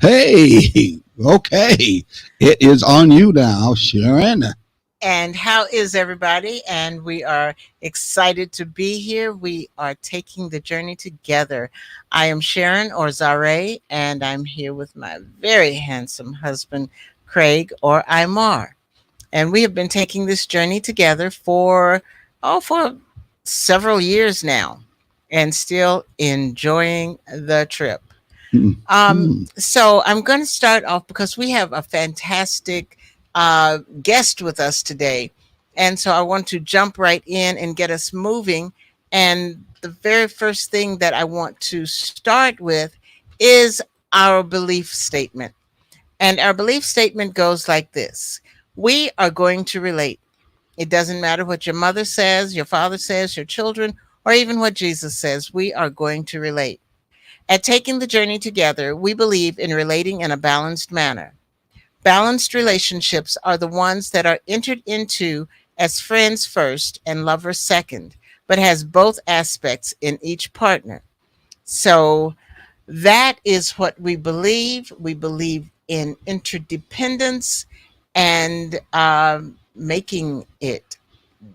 Hey, okay. It is on you now, Sharon. And how is everybody? And we are excited to be here. We are taking the journey together. I am Sharon or Zare, and I'm here with my very handsome husband, Craig or Imar. And we have been taking this journey together for several years now and still enjoying the trip. Mm-hmm. So I'm going to start off because we have a fantastic guest with us today. And so I want to jump right in and get us moving. And the very first thing that I want to start with is our belief statement. And our belief statement goes like this: we are going to relate. It doesn't matter what your mother says, your father says, your children, or even what Jesus says, we are going to relate. At Taking the Journey Together, we believe in relating in a balanced manner. Balanced relationships are the ones that are entered into as friends first and lovers second, but has both aspects in each partner. So that is what we believe. We believe in interdependence and making it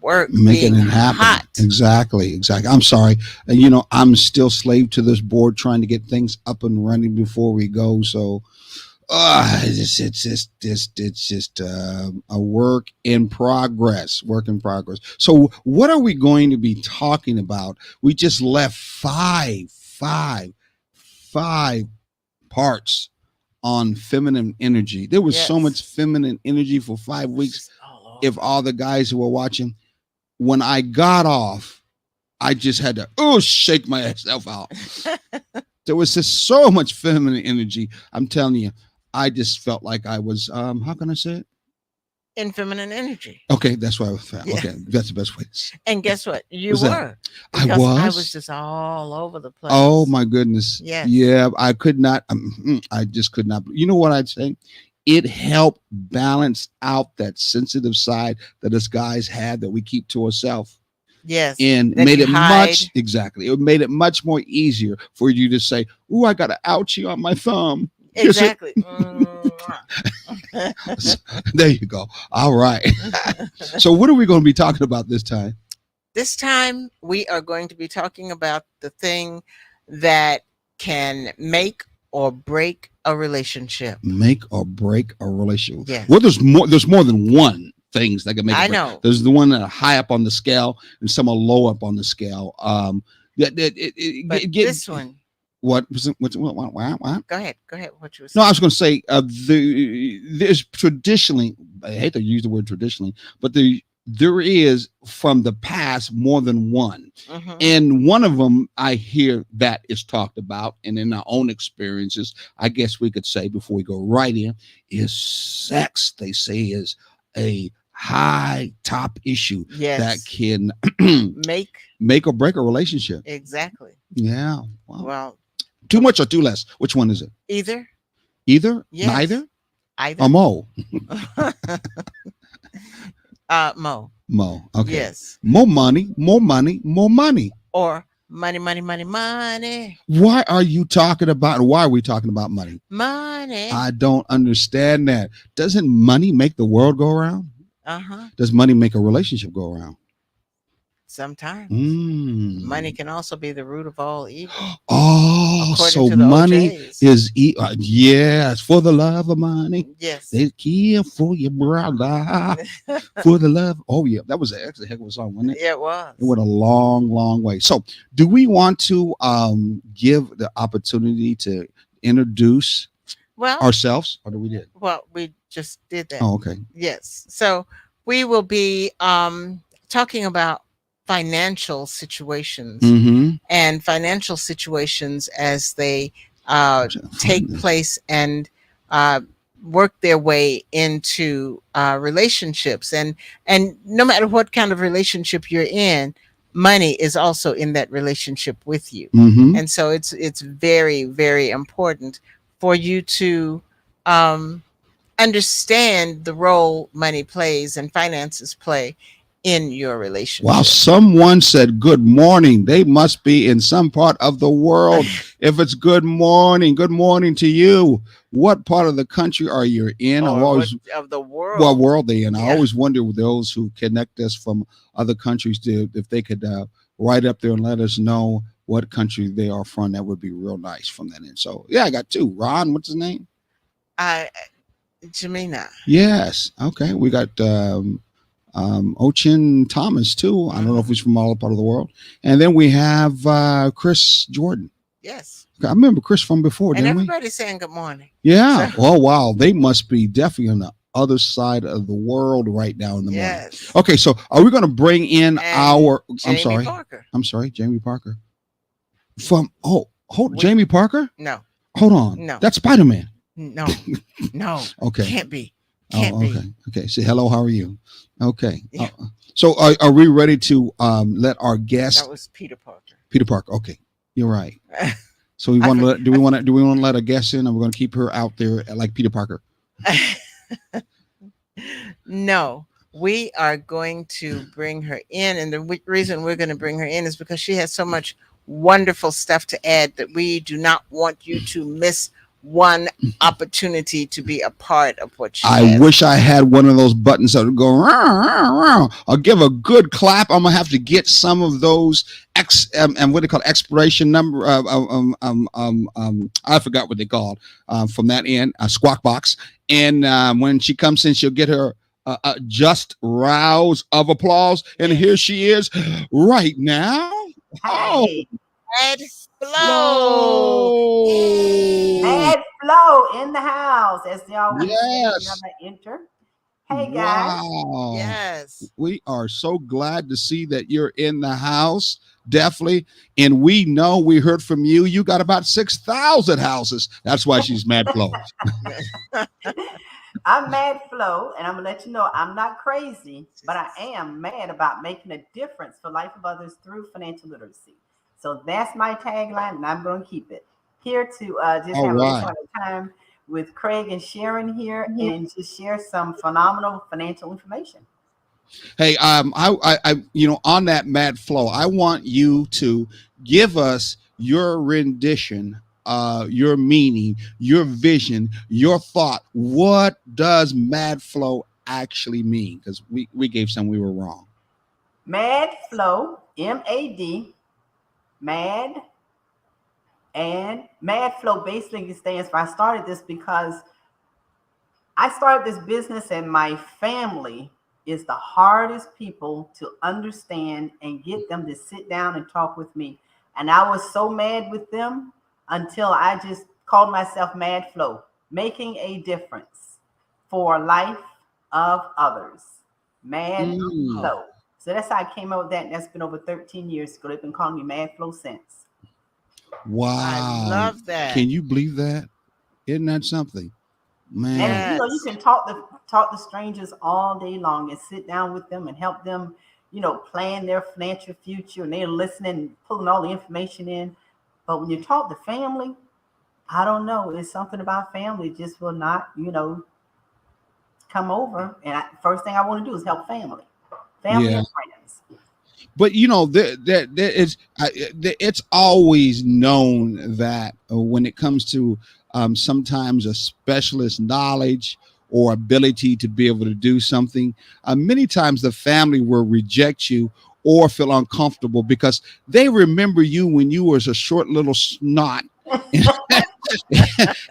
work, Making being it happen. hot. Exactly, exactly. I'm sorry. I'm still slave to this board trying to get things up and running before we go. So it's just a work in progress. Work in progress. So what are we going to be talking about? We just left five parts on feminine energy. There was so much Yes. feminine energy for 5 weeks. Just all If over. all the guys who were watching, when I got off, I just had to shake myself out. There was just so much feminine energy. I'm telling you, I just felt like I was how can I say it? In feminine energy. Okay, that's what I felt. Yeah. Okay, that's the best way. And guess what? You What's that? were, I because I was was. just all over the Oh place. my goodness. Yes. Yeah, I could not. I just could not. You know what I'd say? It helped balance out that sensitive side that us guys had that we keep to ourselves, Yes. and That made you it hide. much exactly. It made it much more easier for you to say, "Ooh, I got an ouchie on my thumb." Kiss it. Exactly. Mwah. There you go. All right. So, what are we going to be talking about this time? This time, we are going to be talking about the thing that can make or break a relationship. Make or break a relationship. Yes. Well, there's more. There's more than one things that can make or I break. know. There's the one that are high up on the scale, and some are low up on the scale. But this one, What was it? What? go ahead. Go ahead. What you were No, I saying. was going to say there's traditionally. I hate to use the word traditionally, but there is from the past more than one, Hmm. and one of them I hear that is talked about, and in our own experiences, I guess we could say before we go right in, is sex. They say is a high top issue that Yes. can Make. make or break a relationship. Exactly. Yeah. Wow. Well, Too much or too less? Which one is it? either. Either, Yes. neither, or Either. mo? Mo. Mo. Okay. Yes. More money, more money, more money. Or money, money, money, money, Why are you talking about? Why are we talking about money? money. I don't understand that. Doesn't money make the world go around? Uh huh. Does money make a relationship go around? Sometimes. Money Mm. can also be the root of all evil, Oh, according so to the money OJs. is yes for the love of money. Yes. They kill for your brother for the love. Oh yeah, that was actually a heck of a song, wasn't it? Yeah, it was. It went a long, long way. So, do we want to give the opportunity to introduce Well, ourselves, or do we did? we just did that. Oh, okay. Yes. So we will be talking about financial situations Mm-hmm. and financial situations as they uh, take place and uh, work their way into relationships. And no matter what kind of relationship you're in, money is also in that relationship with you. Mm-hmm. And so it's very, very important for you to um, understand the role money plays and finances play in your Wow, relationship. someone said good morning. They must be in some part of the world. If it's good morning to you. what part of the country are you in? I've or always what of the world. what world they in. I Yeah. always wonder with those who connect us from other countries to if they could write up there and let us know what country they are from. That would be real nice from that end. So yeah, I got two. Ron, what's his name? Jamina. Yes. Okay. We got Ochin Thomas too. I don't know if he's from all part of the world. And then we have Chris Jordan. Yes. I remember Chris from before, And didn't we? everybody's saying good morning. Yeah. So- Oh wow. They must be definitely on the other side of the world right now in the morning. Yes. Okay, so are we going to bring in And our? Jamie I'm sorry. Parker. I'm sorry, Jamie Parker. From hold We- Jamie Parker. No. Hold on. No. That's Spider Man. No. No. Okay. Can't be. Can't Oh, be. okay. Okay. Say hello. How are you? Okay. Yeah. So are we ready to let our guest That was Peter Parker. Peter Parker? Okay, you're right. So we I want to forget. let, do we want to let a guest in, and we're going to keep her out there like Peter Parker? No, we are going to bring her in. And the reason we're going to bring her in is because she has so much wonderful stuff to add that we do not want you to miss one opportunity to be a part of what she I has. wish I had one of those buttons that would go. Rah, rah, rah. I'll give a good clap. I'm gonna have to get some of those and what they call expiration number. I forgot what they called from that end. A squawk box. And when she comes in, she'll get her just rouse of applause. And here she is right now. Oh, Hey, Ed Flow. Mad Flow in the house, as they always Yes. say whenever I enter. Hey guys, Wow. Yes. We are so glad to see that you're in the house. Definitely. And we know we heard from you. You got about 6,000 houses. That's why she's mad flow. I'm Mad Flow, and I'm gonna let you know I'm not crazy, but I am mad about making a difference for life of others through financial literacy. So that's my tagline, and I'm gonna keep it. Here to just All have right. a fun time with Craig and Sharon here, and just share some phenomenal financial information. Hey, on that mad flow, I want you to give us your rendition, your meaning, your vision, your thought. What does mad flow actually mean? Because we gave some we were wrong. Mad Flow, MAD, mad. And Mad Flow basically stands for, I started this because I started this business and my family is the hardest people to understand and get them to sit down and talk with me. And I was so mad with them until I just called myself Mad Flow, making a difference for life of others. Mad Mm. Flow. So that's how I came up with that. And that's been over 13 years ago. They've been calling me Mad Flow since. Wow. I love that. Can you believe that? Isn't that something? Man. And you know, you Yes. can talk to strangers all day long and sit down with them and help them, plan their financial future, and they're listening, pulling all the information in. But when you talk to family, I don't know. It's something about family just will not, come over. And first thing I want to do is help family Yeah. and friends. But it's always known that when it comes to sometimes a specialist knowledge or ability to be able to do something, many times the family will reject you or feel uncomfortable because they remember you when you was a short little snot.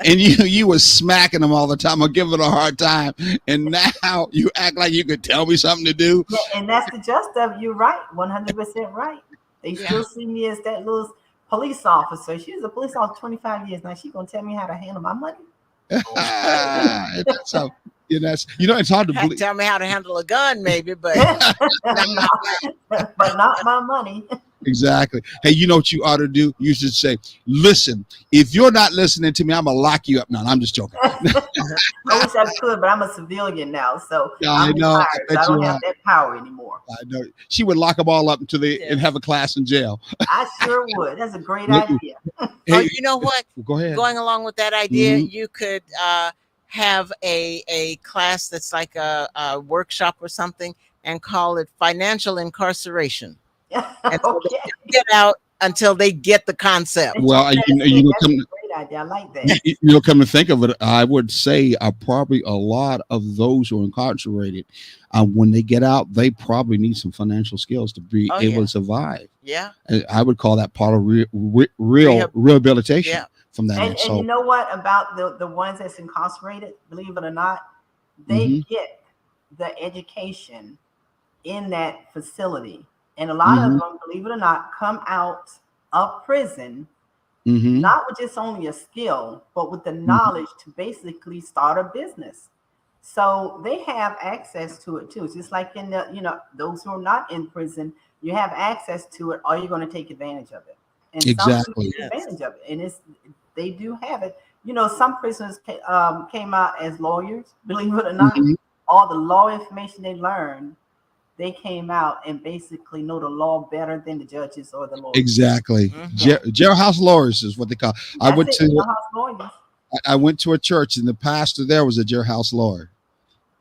And you was smacking them all the time or giving a hard time, and now you act like you could tell me something to do. Yeah, and that's the just of it. You're right, 100% right. They Yeah. still see me as that little police officer. She was a police officer 25 years now. She gonna tell me how to handle my money. That's how, it's hard to believe. Tell me how to handle a gun, maybe, but But not my money. Exactly. Hey, you know what you ought to do? You should say, listen, if you're not listening to me, I'm going to lock you up. No, I'm just joking. I wish I could, but I'm a civilian now, so Yeah, I I'm know. retired, so Bet I don't you have are. that power anymore. I know. She would lock them all up until they Yes. and have a class in jail. I sure would. That's a great Look- idea. oh, Hey, you know what? go ahead. Going along with that idea, Mhm. you could have a class that's like a workshop or something and call it financial incarceration. And so Okay. they get out until they get the concept. Well, That's you know, a great idea. I like that. Come to think of it, I would say probably a lot of those who are incarcerated, when they get out, they probably need some financial skills to be Oh able yeah. to survive. Yeah. I would call that part of real Rehab. rehabilitation Yeah. from that end. And So, you know what about the ones that's incarcerated? Believe it or not, they hmm get the education in that facility. And a lot of hmm them, believe it or not, come out of prison hmm not with just only a skill, but with the hmm knowledge to basically start a business. So they have access to it too. It's just like in the, those who are not in prison, you have access to it. Are you going to take advantage of it? And some do exactly. take Yes. advantage of it, and they do have it. Some prisoners came out as lawyers. Believe it or not, hmm all the law information they learned, they came out and basically know the law better than the judges or the lawyers. Exactly. Hmm. Jailhouse lawyers is what they call. I That's went it. to Jailhouse lawyers. I went to a church, and the pastor there was a jailhouse lawyer.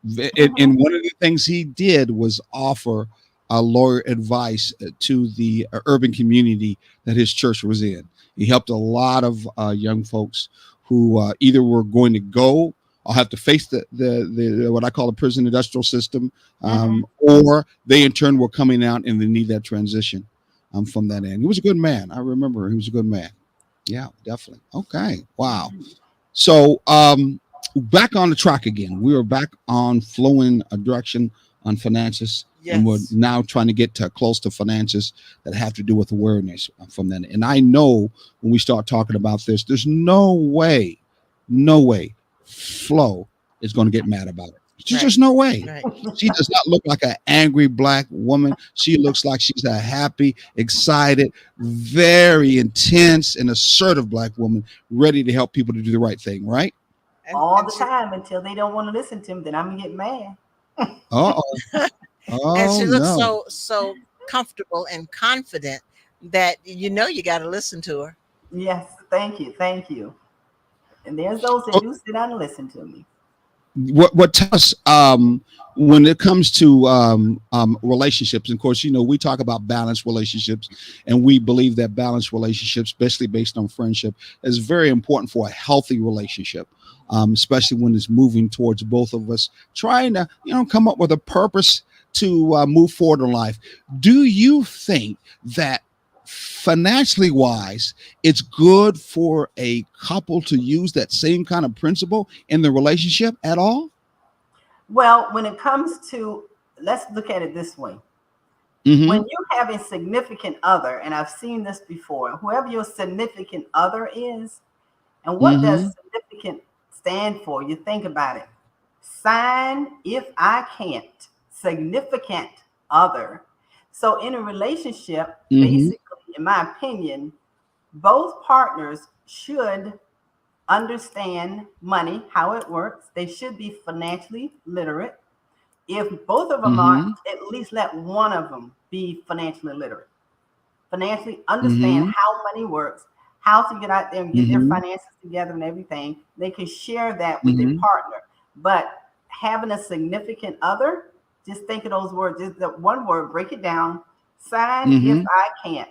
Mhm. And one of the things he did was offer lawyer advice to the urban community that his church was in. He helped a lot of young folks who either were going to go or have to face the what I call the prison industrial system, Mhm. or they in turn were coming out and they need that transition from that end. He was a good man. I remember he was a good man. Yeah, definitely. Okay. Wow. So back on the track again. We are back on flowing a direction on finances, and we're Yes. now trying to get to close to finances that have to do with awareness from that. And I know when we start talking about this, there's no way Flo is going to get mad about it. There's Right. just no way. Right. She does not look like an angry black woman. She looks like she's a happy, excited, very intense, and assertive black woman, ready to help people to do the right thing, right? All And the time until they don't want to listen to him, then I'm gonna get mad. Oh, and oh she looks no. so comfortable and confident that you got to listen to her. Yes, thank you. And there's those that So do sit down and listen to me. what tell us when it comes to relationships, and of course, we talk about balanced relationships, and we believe that balanced relationships, especially based on friendship, is very important for a healthy relationship, especially when it's moving towards both of us trying to come up with a purpose to move forward in life. Do you think that financially wise, it's good for a couple to use that same kind of principle in the relationship at all? Well, when it comes to, let's look at it this way. Mm-hmm. When you have a significant other, and I've seen this before, whoever your significant other is, and what Mm-hmm. does significant stand for? You think about it. Sign if I can't, significant other. So in a relationship, Mm-hmm. basically, in my opinion, both partners should understand money, how it works. They should be financially literate. If both of them are, Mm-hmm. at least let one of them be financially literate, financially understand Mm-hmm. how money works, how to get out there and get their Mm-hmm. finances together and everything. They can share that with their Mm-hmm. partner. But having a significant other, just think of those words, just the one word, break it down. Sign if Mm-hmm. I can't.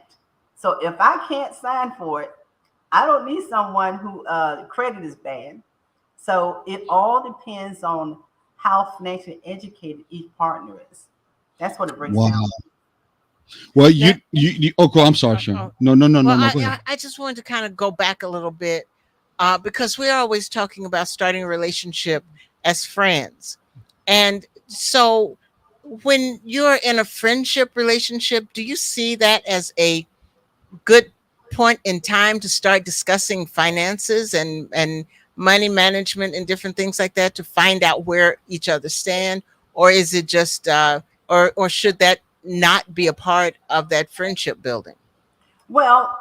So if I can't sign for it, I don't need someone who credit is bad. So it all depends on how financially educated each partner is. That's what it breaks Wow. down. Well, Now, oh, cool. I'm sorry, uh, Sharon. uh, No, no, no, no, well, no. I, Go ahead. I I just wanted to kind of go back a little bit because we're always talking about starting a relationship as friends, and so when you're in a friendship relationship, do you see that as a good point in time to start discussing finances and money management and different things like that to find out where each other stand, or is it just or should that not be a part of that friendship building? Well,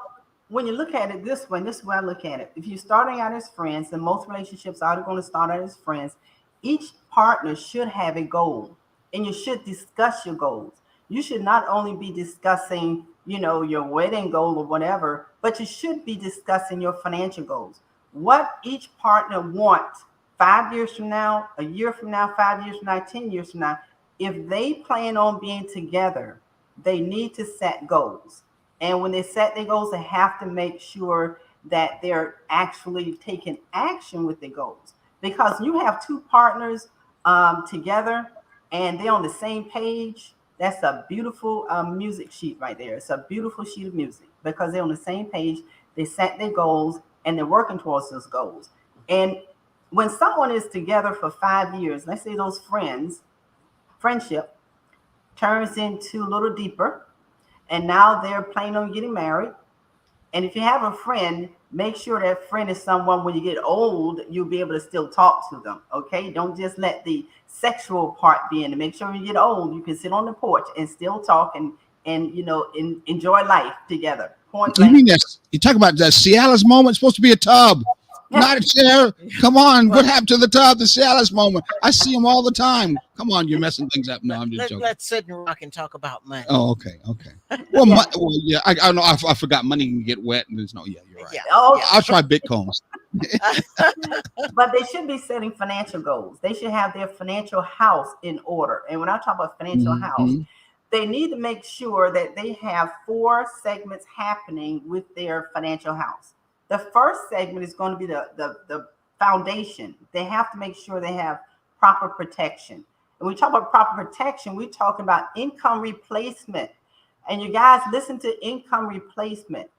when you look at it this way, this is where I look at it. If you're starting out as friends, and most relationships are going to start out as friends, each partner should have a goal, and you should discuss your goals. You should not only be discussing, your wedding goal or whatever, but you should be discussing your financial goals. What each partner wants 5 years from now, a year from now, 5 years from now, 10 years from now. If they plan on being together, they need to set goals. And when they set their goals, they have to make sure that they're actually taking action with their goals. Because you have two partners together and they're on the same page. That's a beautiful music sheet right there. It's a beautiful sheet of music because they're on the same page. They set their goals and they're working towards those goals. And when someone is together for 5 years, let's say those friendship turns into a little deeper, and now they're planning on getting married. And if you have a friend, make sure that friend is someone when you get old, you'll be able to still talk to them. Okay. Don't just let the sexual part be in it. Make sure when you get old, you can sit on the porch and still talk and enjoy life together. Point You blank. mean that you talk about that Cialis moment? It's supposed to be a tub, not a chair. Come on, what happened to the tub? The Cialis moment. I see them all the time. Come on, you're messing things up. No, I'm just joking. Let's sit and rock and talk about money. Oh, okay. Well, yeah, I know. I forgot money can get wet, and there's no. Yeah, you're right. Yeah. Oh, I'll try Bitcoins. but they should be setting financial goals. They should have their financial house in order. And when I talk about financial house, they need to make sure that they have 4 segments happening with their financial house. The first segment is going to be the foundation. They have to make sure they have proper protection. And we talk about proper protection, we're talking about income replacement. And you guys listen to income replacement.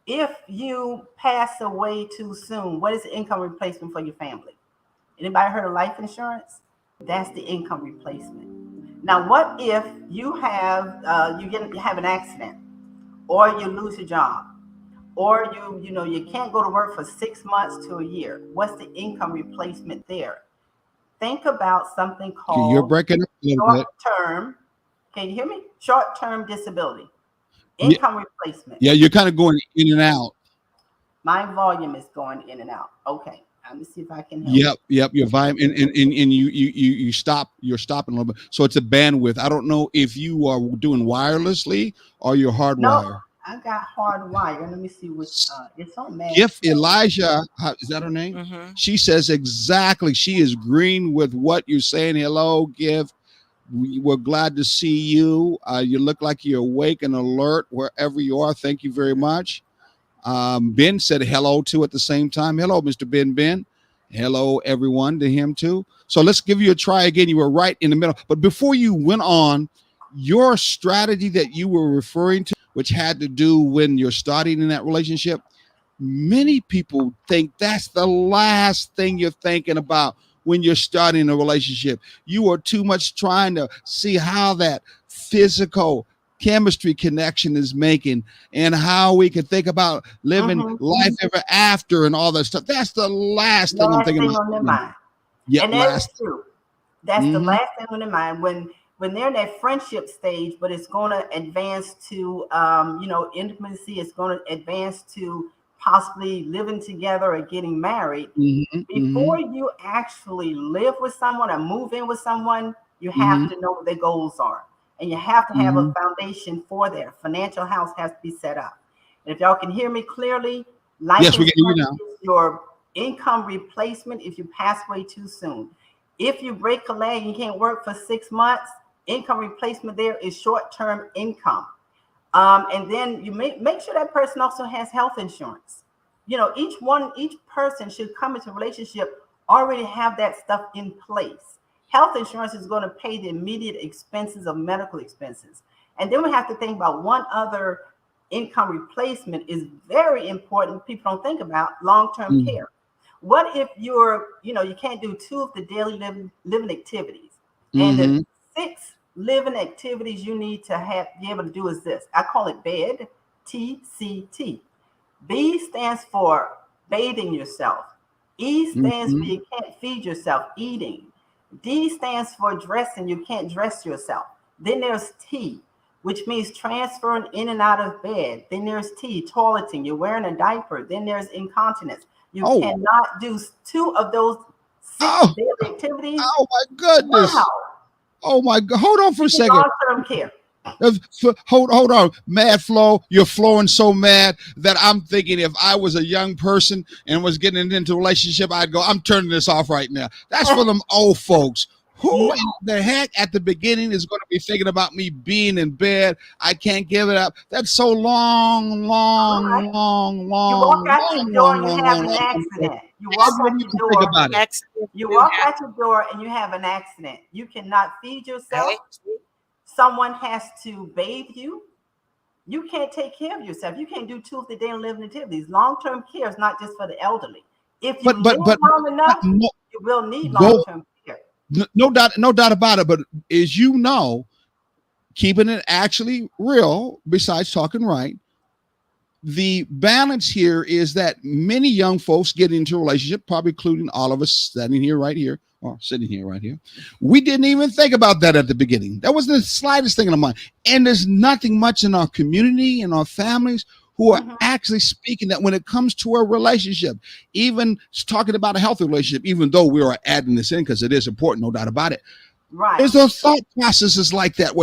If you pass away too soon, what is the income replacement for your family? Anybody heard of life insurance? That's the income replacement. Now, what if you have have an accident, or you lose your job, or you can't go to work for 6 months to a year? What's the income replacement there? Think about something called You're breaking up a little bit. short-term. Can you hear me? Short-term disability. Income replacement. Yeah, you're kind of going in and out. My volume is going in and out. Okay. Let me see if I can help. Yep. Your volume and you stop. You're stopping a little bit. So it's a bandwidth. I don't know if you are doing wirelessly or you're hardwired. No, I got hardwired. Let me see which. It's on Mad. Gift Elijah, is that her name? Mm-hmm. She says exactly. She is green with what you're saying. Hello, Gift. We're glad to see you. You look like you're awake and alert wherever you are. Thank you very much. Ben said hello too at the same time. Hello, Mr. Ben. Hello, everyone, to him too. So let's give you a try again. You were right in the middle. But before you went on, your strategy that you were referring to, which had to do when you're starting in that relationship, many people think that's the last thing you're thinking about when you're starting a relationship. You are too much trying to see how that physical chemistry connection is making and how we can think about living life ever after and all that stuff. That's the last thing I'm thinking about. On their mind. Yeah, and that's true. That's the last thing on their mind when they're in that friendship stage, but it's going to advance to intimacy. It's going to advance to possibly living together or getting married. Before you actually live with someone or move in with someone, you have to know what their goals are. And you have to have a foundation for their financial house has to be set up. And if y'all can hear me clearly, life insurance is your income replacement if you pass away too soon. If you break a leg and you can't work for 6 months, income replacement there is short-term income. And then you make sure that person also has health insurance. Each person should come into a relationship already have that stuff in place. Health insurance is going to pay the immediate expenses of medical expenses. And then we have to think about one other income replacement is very important. People don't think about long-term care. What if you can't do 2 of the daily living activities, and the 6 living activities you need to be able to do is this. I call it BED, TCT. B stands for bathing yourself. E stands for you can't feed yourself, eating. D stands for dressing, you can't dress yourself. Then there's T, which means transferring in and out of bed. Then there's T, toileting, you're wearing a diaper. Then there's incontinence. You cannot do 2 of those 6 daily activities. Oh my goodness. Wow. Oh my God. Hold on for a second. Long-term care. Hold on. Mad Flo, you're flowing so mad that I'm thinking if I was a young person and was getting into a relationship, I'd go, I'm turning this off right now. That's for them old folks Who No. in the heck at the beginning is going to be thinking about me being in bed? I can't give it up. That's so long, All right. long, long, You long, walk out your long, door long, and you long, have long, an long. accident. You I walk don't out even your think door. about it. Accident You do walk happen, out your door and you have an accident. You cannot feed yourself. right? Someone has to bathe you. You can't take care of yourself. You can't do two of the daily living activities. Long-term care is not just for the elderly. If you live But long enough, no, you will need go, long-term care. no doubt about it. But as you know, keeping it actually real, besides talking right, the balance here is that many young folks get into a relationship, probably including all of us standing here right here or sitting here right here. We didn't even think about that at the beginning. That wasn't the slightest thing in our mind. And there's nothing much in our community and our families who are Mhm. actually speaking that when it comes to a relationship, even talking about a healthy relationship, even though we are adding this in because it is important, no doubt about it. Right. There's those thought processes like that.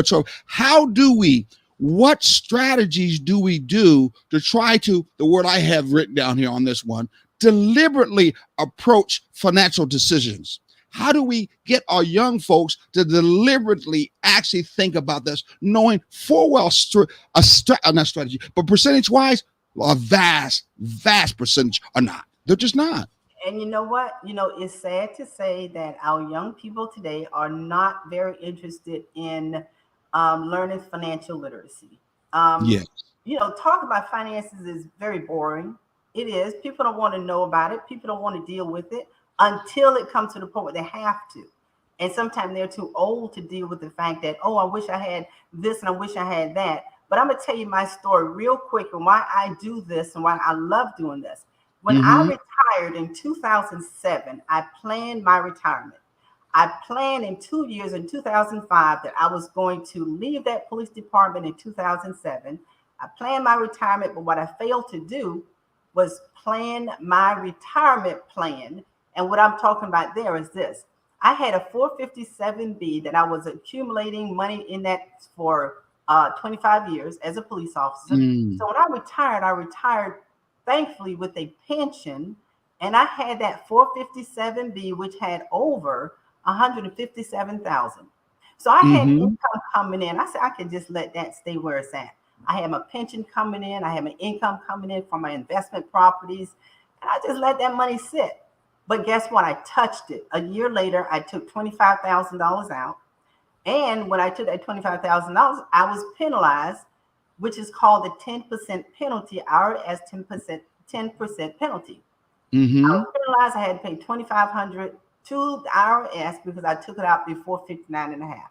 How do we, what strategies do we do to try to, the word I have written down here on this one, deliberately approach financial decisions? How do we get our young folks to deliberately actually think about this, knowing full well not strategy, but percentage wise, a vast percentage are not. They're just not. And you know what? It's sad to say that our young people today are not very interested in learning financial literacy. Yeah. Talk about finances is very boring. It is. People don't want to know about it. People don't want to deal with it until it comes to the point where they have to. And sometimes they're too old to deal with the fact that, oh, I wish I had this and I wish I had that. But I'm going to tell you my story real quick and why I do this and why I love doing this. When I retired in 2007, I planned my retirement. I planned in 2 years, in 2005, that I was going to leave that police department in 2007. I planned my retirement, but what I failed to do was plan my retirement plan. And what I'm talking about there is this. I had a 457B that I was accumulating money in that for 25 years as a police officer. So when I retired thankfully with a pension, and I had that 457B, which had over 157,000. So I had income coming in. I said I could just let that stay where it's at. I had my pension coming in. I had my income coming in from my investment properties, and I just let that money sit. But guess what? I touched it. A year later, I took $25,000 out, and when I took that $25,000, I was penalized, which is called the 10% penalty, IRS 10% penalty. I was penalized. I had to pay $2,500 to the IRS because I took it out before 59 and a half.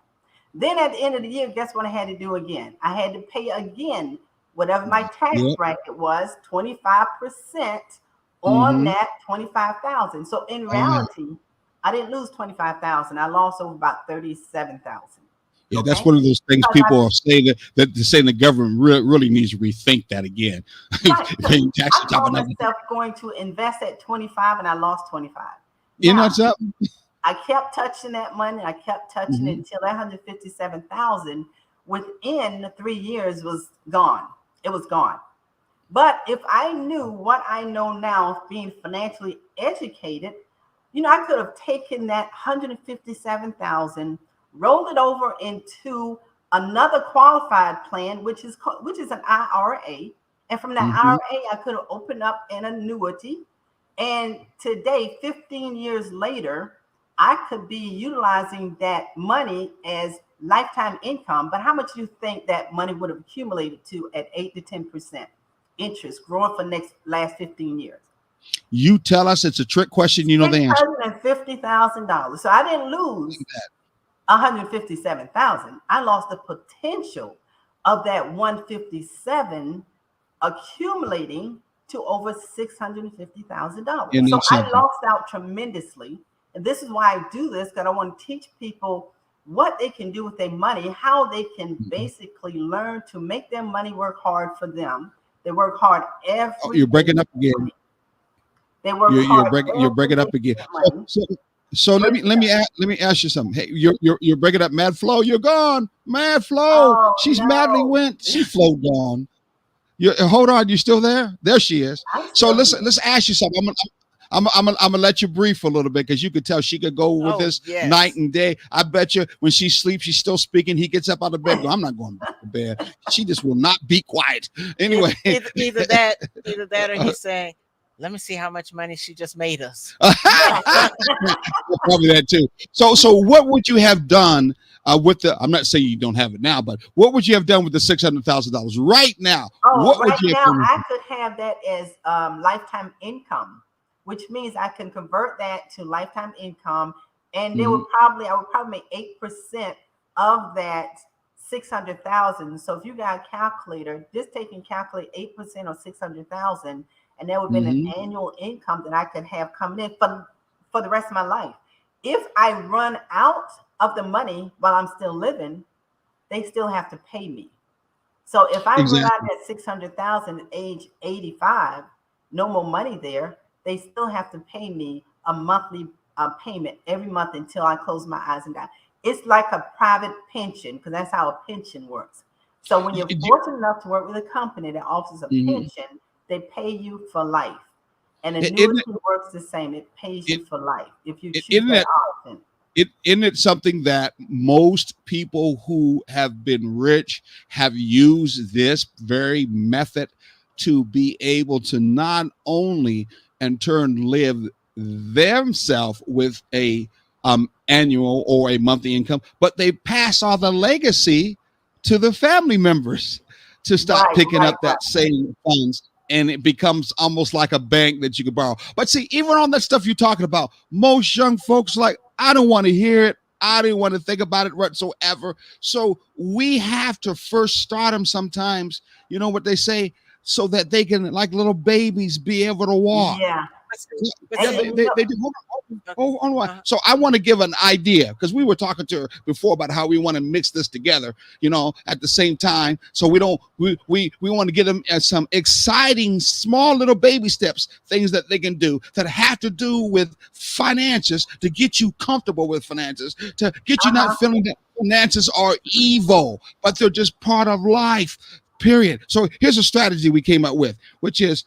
Then at the end of the year, guess what I had to do again? I had to pay again, whatever my tax bracket was, 25% on that 25,000. So in reality, I didn't lose 25,000. I lost over about 37,000. Yeah, that's one of those things people are saying that saying the government really needs to rethink that again. Right. Paying taxes I top told of myself going to invest at 25 and I lost 25. You know Now, what's up? I kept touching that money. I kept touching it until that 157,000 within 3 years was gone. It was gone. But if I knew what I know now, being financially educated, I could have taken that 157,000, rolled it over into another qualified plan, which is an IRA. And from that IRA, I could have opened up an annuity. And today, 15 years later, I could be utilizing that money as lifetime income. But how much do you think that money would have accumulated to at 8 to 10% interest growing for last 15 years? You tell us. It's a trick question. You know the answer. $650,000. So I didn't lose 157,000. I lost the potential of that 157 accumulating to over $650,000. So I lost out tremendously. And this is why I do this, because I want to teach people what they can do with their money, how they can basically learn to make their money work hard for them. They work hard every day. You're breaking up again. They work hard. You're breaking up again. So let me ask you something. Hey, you're breaking up. Mad Flo, you're gone. Mad Flo, she's madly went. She Flo gone. Hold on, you still there? There she is. So let's ask you something. I'm gonna let you breathe for a little bit because you could tell she could go with this yes. night and day. I bet you when she sleeps, she's still speaking. He gets up out of bed. Go, I'm not going back to bed. She just will not be quiet. Anyway, Either that, or he's saying, "Let me see how much money she just made us." probably that too. So what would you have done with the? I'm not saying you don't have it now, but what would you have done with the $600,000 right now? What would Right you have now, done? I could have that as lifetime income, which means I can convert that to lifetime income, and I would probably make 8% of that 600,000. So if you got a calculator, just take and calculate 8% of 600,000, and that would be an annual income that I could have coming in for the rest of my life. If I run out of the money while I'm still living, they still have to pay me. So if I run out at 600,000 at age 85, no more money there, they still have to pay me a monthly payment every month until I close my eyes and die. It's like a private pension because that's how a pension works. So when you're fortunate enough to work with a company that offers a pension, they pay you for life. And annuity works the same. It pays you for life if you choose that option. Isn't it something that most people who have been rich have used this very method to be able to not only in turn live themselves with a annual or a monthly income, but they pass all the legacy to the family members to start picking up that same funds. And it becomes almost like a bank that you could borrow. But see, even on that stuff you're talking about, most young folks like, I don't want to hear it. I didn't want to think about it whatsoever. So we have to first start them sometimes, you know what they say, so that they can, like little babies, be able to walk. Yeah. They do. Hold on. So I want to give an idea because we were talking to her before about how we want to mix this together, you know, at the same time. So we want to give them some exciting, small little baby steps, things that they can do that have to do with finances to get you comfortable with finances, to get you not feeling that finances are evil, but they're just part of life. Period. So here's a strategy we came up with, which is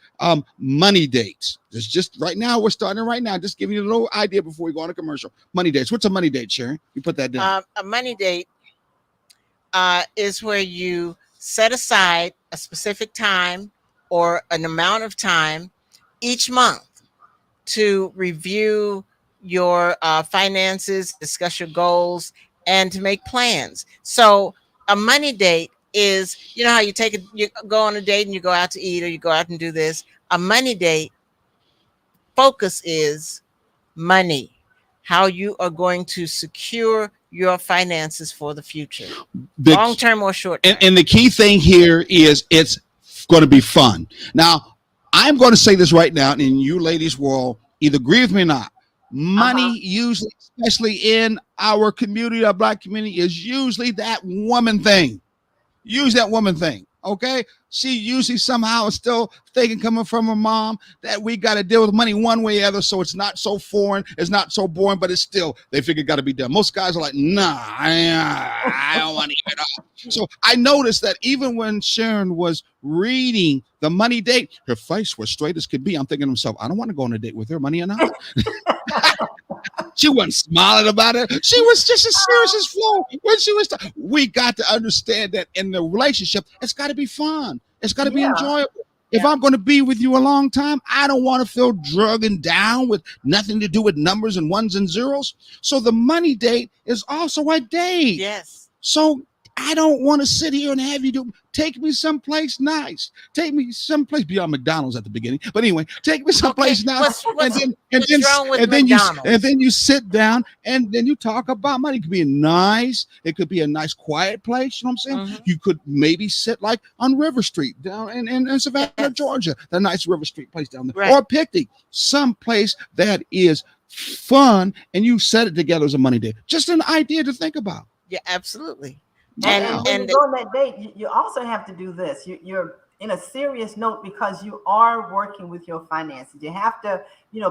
money dates. It's just right now. We're starting right now. Just giving you a little idea before we go on a commercial. Money dates. What's a money date, Sharon? You put that down. A money date is where you set aside a specific time or an amount of time each month to review your finances, discuss your goals, and to make plans. So a money date is, you know how you go on a date and you go out to eat or you go out and do this. A money date focus is money, how you are going to secure your finances for the future, long term or short term. And the key thing here is it's going to be fun. Now, I'm going to say this right now, and you ladies will either agree with me or not. Money usually, especially in our community, our Black community, is usually that woman thing. Use that woman thing, okay? She usually somehow is still thinking, coming from her mom, that we got to deal with money one way or the other, so it's not so foreign, it's not so boring, but it's still, they figure it got to be done. Most guys are like, nah, I don't want to even know. So I noticed that even when Sharon was reading the money date, her face was straight as could be. I'm thinking to myself, I don't want to go on a date with her, money or not. She wasn't smiling about it. She was just as serious as flow when she was. We got to understand that in the relationship, it's got to be fun. It's got to be enjoyable. If I'm going to be with you a long time, I don't want to feel drugged down with nothing to do with numbers and ones and zeros. So the money date is also a date. Yes. So I don't want to sit here and have you take me someplace nice. Take me someplace beyond McDonald's at the beginning. But anyway, take me someplace nice. And then you sit down and then you talk about money. It could be nice. It could be a nice quiet place. You know what I'm saying? You could maybe sit like on River Street down in Savannah, Georgia. The nice River Street place down there. Or picnic. Someplace that is fun, and you set it together as a money date. Just an idea to think about. Yeah, absolutely. And when you go on that date, you also have to do this. You're in a serious note because you are working with your finances. You have to,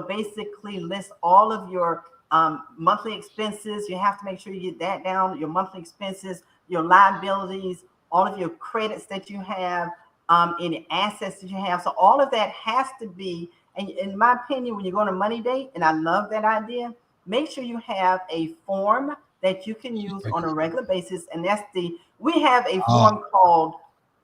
basically list all of your monthly expenses. You have to make sure you get that down, your monthly expenses, your liabilities, all of your credits that you have, any assets that you have. So all of that has to be And in my opinion, when you go on a money date, and I love that idea, make sure you have a form that you can use on a regular basis. And we have a form called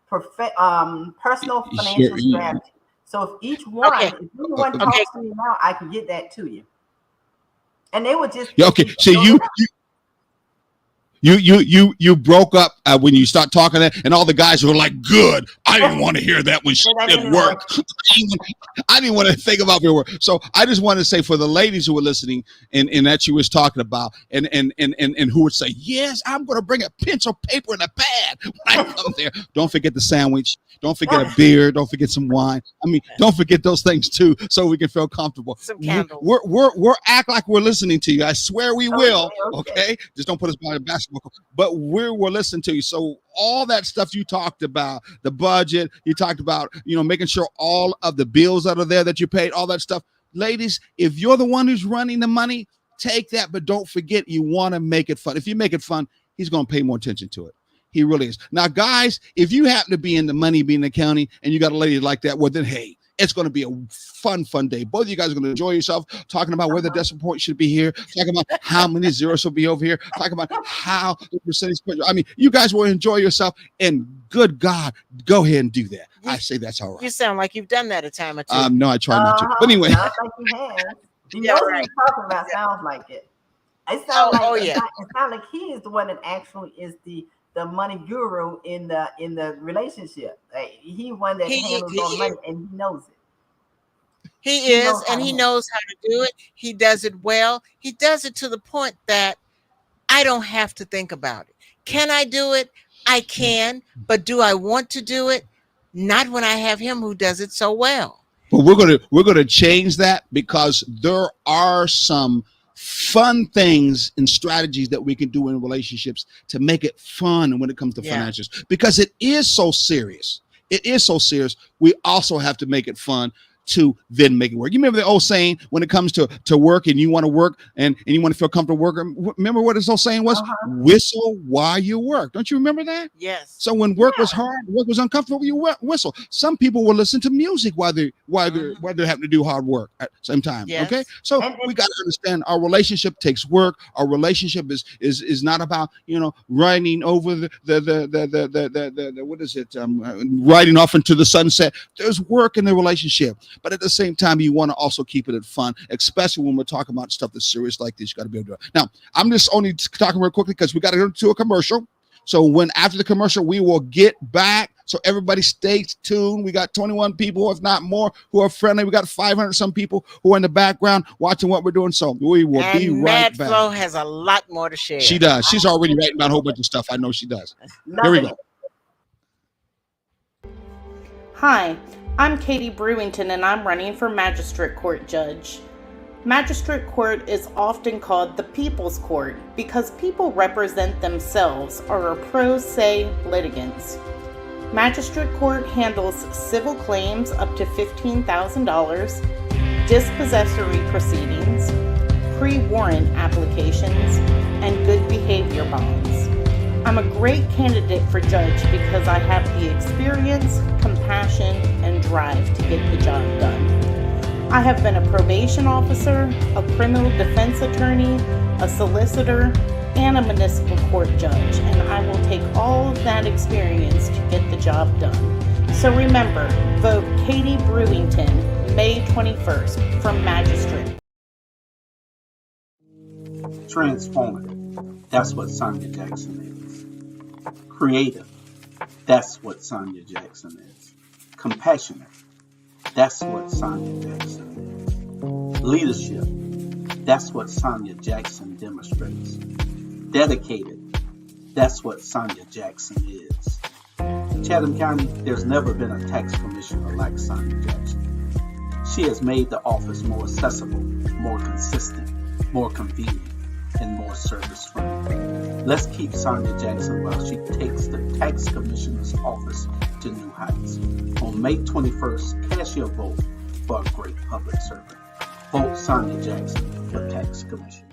personal financial strategy. So if each one, if anyone talks to me now, I can get that to you. And they would just So you broke up when you start talking that, and all the guys were like, "Good, I didn't want to hear that when she did work. I didn't want to think about your work." So I just want to say for the ladies who were listening, and that you was talking about, and who would say, "Yes, I'm going to bring a pencil, paper, and a pad when I come there." Don't forget the sandwich. Don't forget a beer. Don't forget some wine. I mean, don't forget those things too, so we can feel comfortable. Some candles. We're act like we're listening to you. I swear we will. Okay, just don't put us behind a basketball court. But we're listening to you. So all that stuff you talked about, the budget, you talked about, making sure all of the bills that are there that you paid, all that stuff. Ladies, if you're the one who's running the money, take that, but don't forget you want to make it fun. If you make it fun, he's going to pay more attention to it. He really is. Now, guys, if you happen to be in the money being accounting and you got a lady like that, well, then, hey, it's going to be a fun day. Both of you guys are going to enjoy yourself talking about where the decimal point should be here, talking about how many zeros will be over here, talking about how the percentage. I mean, you guys will enjoy yourself, and good God, go ahead and do that. I say that's all right. You sound like you've done that a time or two. No, I try not to. But anyway. Sounds like you have. You know what you're talking about sounds like it. It sounds it sounds like he is the one that actually is the money guru in the relationship. He one that handles all money, and he knows it. He is, and he knows how to do it. He does it well. He does it to the point that I don't have to think about it. Can I do it? I can, but do I want to do it? Not when I have him who does it so well. But we're gonna change that, because there are some fun things and strategies that we can do in relationships to make it fun when it comes to financials, because it is so serious. It is so serious. We also have to make it fun to then make it work. You remember the old saying when it comes to work, and you want to work and you want to feel comfortable working? Remember what this old saying was? Whistle while you work. Don't you remember that? Yes. So when work was hard, work was uncomfortable, you whistle. Some people will listen to music while they're having to do hard work at the same time. Yes. Okay. So we got to understand our relationship takes work. Our relationship is not about, riding over the what is it? Riding off into the sunset. There's work in the relationship. But at the same time, you want to also keep it fun, especially when we're talking about stuff that's serious like this. You got to be able to do it. Now, I'm just only talking real quickly because we got to go to a commercial. So after the commercial, we will get back. So everybody stay tuned. We got 21 people, if not more, who are friendly. We got 500 some people who are in the background watching what we're doing. So we will be right back. Flo has a lot more to share. She does. She's already writing down a whole bunch of stuff. I know she does. Here we go. Hi. I'm Katie Brewington, and I'm running for Magistrate Court Judge. Magistrate Court is often called the People's Court because people represent themselves or are pro se litigants. Magistrate Court handles civil claims up to $15,000, dispossessory proceedings, pre-warrant applications, and good behavior bonds. I'm a great candidate for judge because I have the experience, compassion, and drive to get the job done. I have been a probation officer, a criminal defense attorney, a solicitor, and a municipal court judge, and I will take all of that experience to get the job done. So remember, vote Katie Brewington, May 21st, for Magistrate. Transformative. That's what Sonia Jackson is. Creative. That's what Sonia Jackson is. Compassionate. That's what Sonia Jackson is. Leadership. That's what Sonia Jackson demonstrates. Dedicated. That's what Sonia Jackson is. In Chatham County, there's never been a tax commissioner like Sonia Jackson. She has made the office more accessible, more consistent, more convenient, and more service-friendly. Let's keep Sonia Jackson while she takes the tax commissioner's office to new heights. On May 21st, cast your vote for a great public servant. Vote Sonia Jackson for tax commissioner.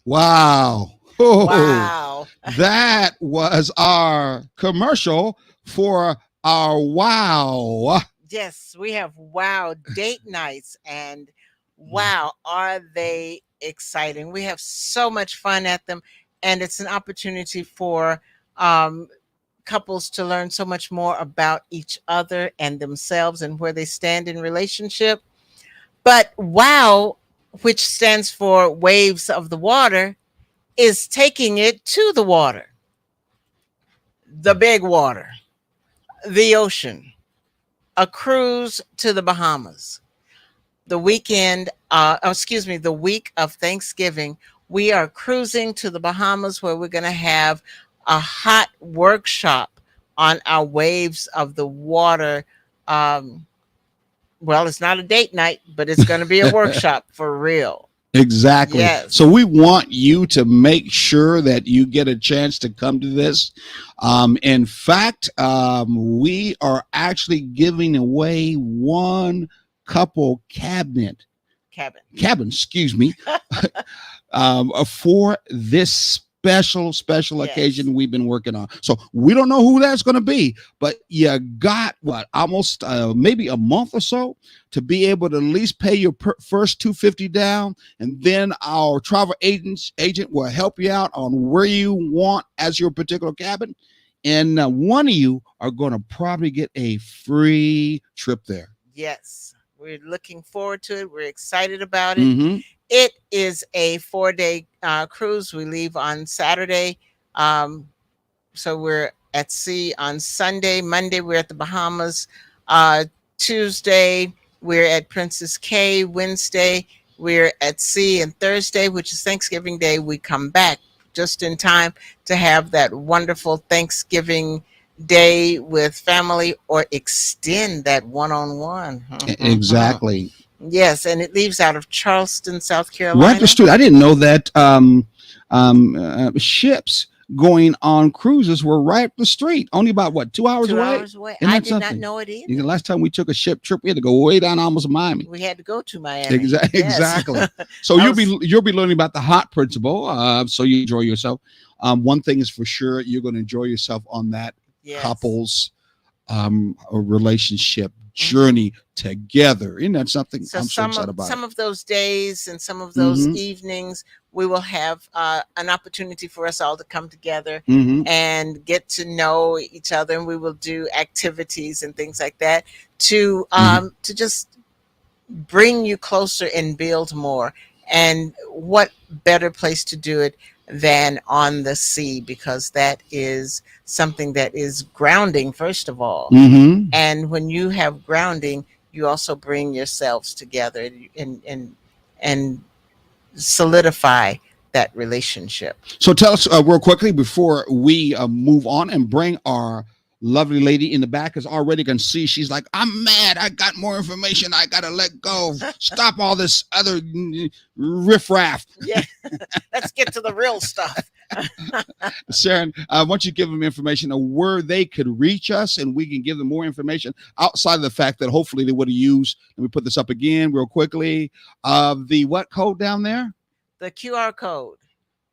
Wow. Oh, Wow. that was our commercial for our wow. Yes, we have wow date nights, and wow, are they exciting? We have so much fun at them, and it's an opportunity for um, couples to learn so much more about each other and themselves and where they stand in relationship. But wow, which stands for waves of the water, is taking it to the water, the big water, the ocean, a cruise to the Bahamas. The weekend, the week of Thanksgiving, we are cruising to the Bahamas where we're going to have a hot workshop on our waves of the water. Um, well, it's not a date night, but it's going to be a workshop for real. Exactly. Yes. So we want you to make sure that you get a chance to come to this. In fact, we are actually giving away one couple cabin, excuse me, for this special Yes. occasion we've been working on. So we don't know who that's going to be, but you got almost maybe a month or so to be able to at least pay your first $250 down, and then our travel agent will help you out on where you want as your particular cabin, and one of you are going to probably get a free trip there. Yes, we're looking forward to it. We're excited about it. Mm-hmm. It is a 4-day cruise. We leave on Saturday. So we're at sea on Sunday. Monday, we're at the Bahamas. Tuesday, we're at Princess Cay. Wednesday, we're at sea. And Thursday, which is Thanksgiving Day, we come back just in time to have that wonderful Thanksgiving Day with family, or extend that one-on-one. Exactly. Yes, and it leaves out of Charleston, South Carolina. Right, the street. I didn't know that ships going on cruises were right up the street, only about 2 hours 2 away. hours away. Isn't I that did not something? know it either. You know, last time we took a ship trip, we had to go way down almost to Miami. We had to go to Miami. Exactly. Yes. Exactly. So I you'll be learning about the HOT principle. So you enjoy yourself. One thing is for sure, you're going to enjoy yourself on that Yes. couples relationship journey together. Isn't that something? So I'm so excited about. some of those days and some of those Mhm. evenings, we will have an opportunity for us all to come together Mm-hmm. and get to know each other, and we will do activities and things like that to just bring you closer and build more. And what better place to do it than on the sea, because that is something that is grounding, first of all. Mm-hmm. And when you have grounding, you also bring yourselves together and solidify that relationship. So tell us real quickly before we move on and bring our lovely lady in the back, is already can see she's like, I'm mad. I got more information. I got to let go. Stop all this other riffraff. Yeah, let's get to the real stuff. Sharon, I want you to give them information of where they could reach us, and we can give them more information outside of the fact that hopefully they would have used, let me put this up again real quickly, the what code down there? The QR code.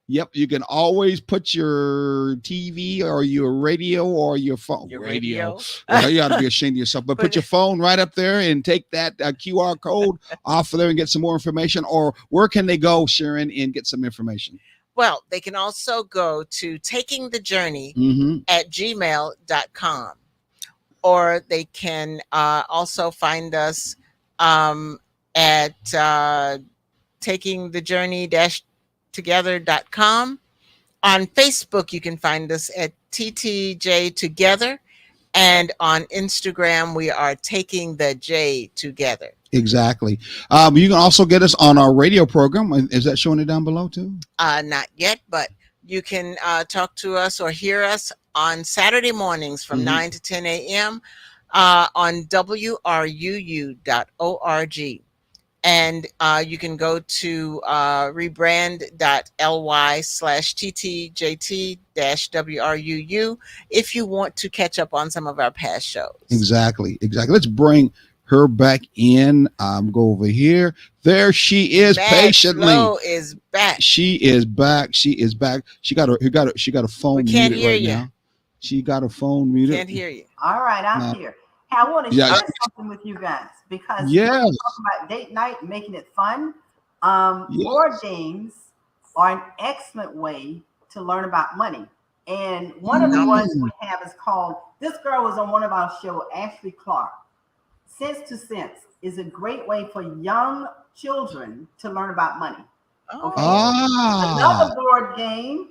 Yep, you can always put your TV or your radio or your phone. Your radio. Well, you ought to be ashamed of yourself. But put your phone right up there and take that QR code off of there and get some more information. Or where can they go, Sharon, and get some information? Well, they can also go to takingthejourney Mm-hmm. at gmail.com, or they can also find us at takingthejourney-together.com. On Facebook, you can find us at TTJ Together, and on Instagram, we are Taking the J Together. Exactly. You can also get us on our radio program. Is that showing it down below too? Not yet, but you can talk to us or hear us on Saturday mornings from 9 to 10 a.m. On WRUU.org. And you can go to rebrand.ly/TTJT-WRUU if you want to catch up on some of our past shows. Exactly. Let's bring her back in. Go over here. There she is, Mad patiently. Flo is back. She is back. She is back. She got a phone We can't muted hear right you. now. She got a phone muted. Can't hear you. All right, I'm here. Hey, I want to Yeah. share something with you guys because Yes. we're talking about date night, making it fun. Yes. Board games are an excellent way to learn about money. And one of the ones we have is called, this girl was on one of our shows, Ashley Clark. Sense to Sense is a great way for young children to learn about money. Oh. Another board game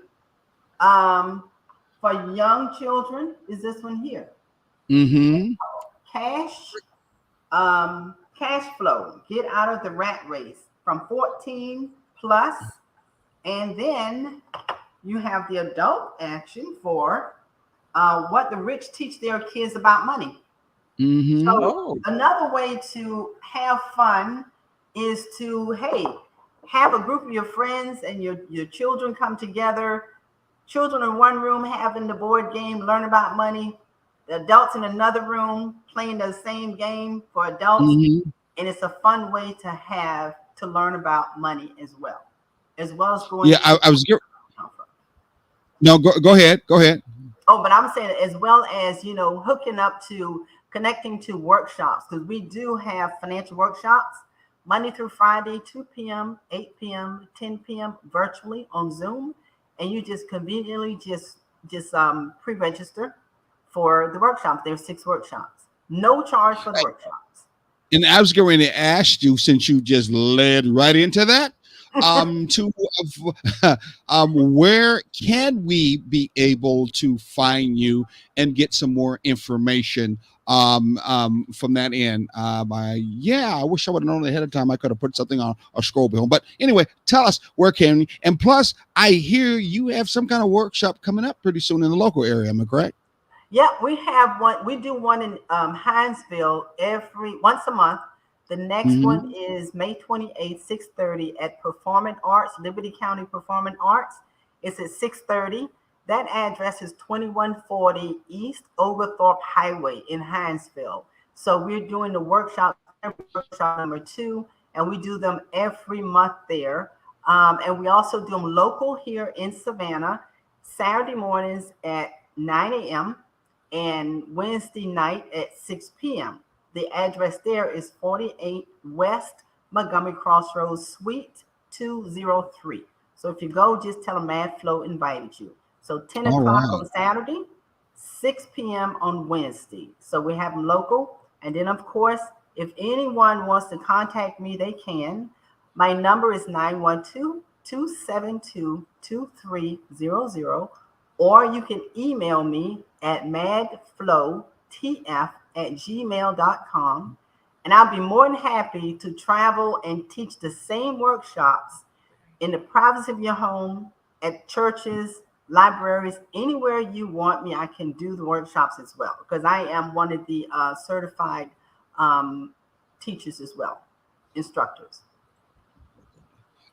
for young children is this one here. Mm-hmm. Cash flow. Get out of the rat race from 14 plus. And then you have the adult action for what the rich teach their kids about money. Mm-hmm. So another way to have fun is to, hey, have a group of your friends and your children come together. Children in one room having the board game, learn about money. The adults in another room playing the same game for adults. Mm-hmm. And it's a fun way to have to learn about money as well as going. Yeah, I was. No, go ahead. Go ahead. Oh, but I'm saying as well as, hooking up to connecting to workshops, because we do have financial workshops Monday through Friday, 2 p.m., 8 p.m., 10 p.m. virtually on Zoom. And you just conveniently just pre-register for the workshops. There's 6 workshops. No charge for the workshops. And I was going to ask you, since you just led right into that, where can we be able to find you and get some more information from that end? I wish I would have known ahead of time. I could have put something on a scroll behind. But anyway, tell us where can we, and plus I hear you have some kind of workshop coming up pretty soon in the local area. Am I correct? Yeah, we have one. We do one in Hinesville once a month. The next one is May 28th, 6:30 at Performing Arts, Liberty County Performing Arts. It's at 6:30. That address is 2140 East Oglethorpe Highway in Hinesville. So we're doing the workshop number 2, and we do them every month there. And we also do them local here in Savannah, Saturday mornings at 9 a.m. and Wednesday night at 6 p.m. The address there is 48 West Montgomery Crossroads, Suite 203. So if you go, just tell them Mad Flo invited you. So 10 o'clock on Saturday, 6 p.m. on Wednesday. So we have them local. And then, of course, if anyone wants to contact me, they can. My number is 912-272-2300. Or you can email me at madflowtf@gmail.com. And I'll be more than happy to travel and teach the same workshops in the privacy of your home, at churches, libraries, anywhere you want me. I can do the workshops as well, because I am one of the certified teachers as well, instructors.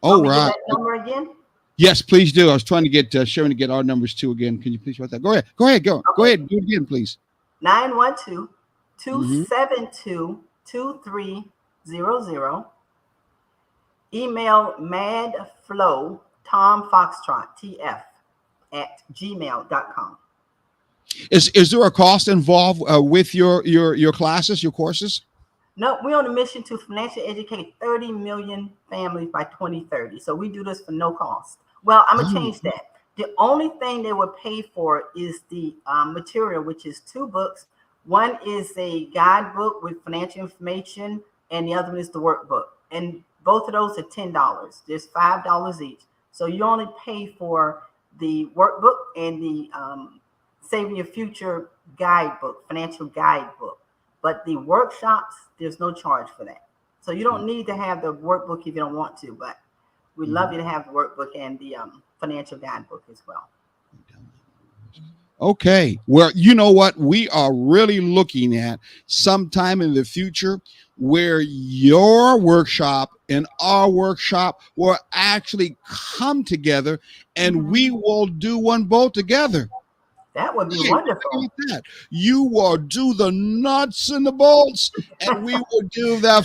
Oh, right. That number again? Yes, please do. I was trying to get Sharon to get our numbers too again. Can you please write that? Go ahead. Go ahead. Go ahead. Do it again, please. 912-272-2300. Email madflow, Tom Foxtrot, TF, @gmail.com. Is there a cost involved with your classes, your courses? No, we're on a mission to financially educate 30 million families by 2030. So we do this for no cost. Well, I'm going to change that. The only thing they would pay for is the material, which is 2 books. One is a guidebook with financial information, and the other one is the workbook. And both of those are $10. There's $5 each. So you only pay for the workbook and the Saving Your Future guidebook, financial guidebook. But the workshops, there's no charge for that. So you don't need to have the workbook if you don't want to, but we'd love you to have the workbook and the financial guidebook as well. Okay. Well, you know what? We are really looking at sometime in the future where your workshop and our workshop will actually come together, and we will do one both together. That would be Hey, wonderful. look at that. You will do the nuts and the bolts, and we will do the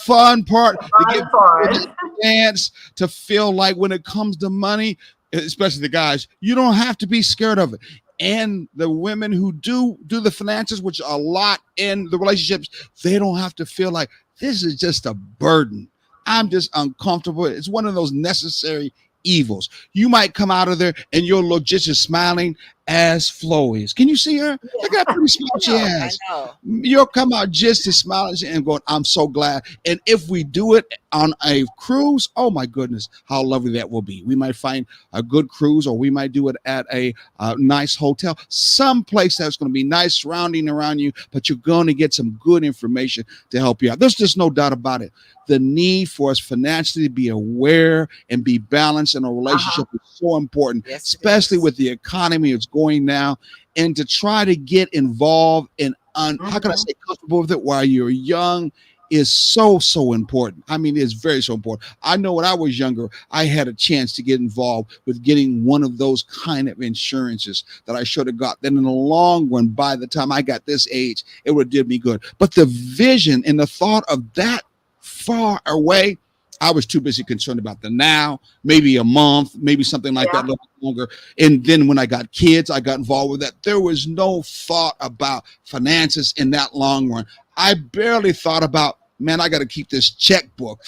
fun part to Fun give part. people that chance to feel like when it comes to money, especially the guys, you don't have to be scared of it. And the women who do the finances, which are a lot in the relationships, they don't have to feel like this is just a burden. I'm just uncomfortable. It's one of those necessary evils. You might come out of there and you'll look just as smiling as Flo is. Can you see her? Look at how pretty smile she I has. know. You'll come out just as smiling and going, I'm so glad. And if we do it on a cruise, oh my goodness, how lovely that will be. We might find a good cruise, or we might do it at a nice hotel, some place that's going to be nice surrounding around you, but you're going to get some good information to help you out. There's just no doubt about it. The need for us financially to be aware and be balanced in a relationship is so important, Yes, it especially is. with the economy it's going now, and to try to get involved in how can I say comfortable with it while you're young is so important. I mean, it's very so important. I know when I was younger, I had a chance to get involved with getting one of those kind of insurances that I should have got. Then in the long run, by the time I got this age, it would have did me good. But the vision and the thought of that far away, I was too busy concerned about the now, maybe a month, maybe something like that, a little bit longer. And then when I got kids, I got involved with that. There was no thought about finances in that long run. I barely thought about, man, I got to keep this checkbook.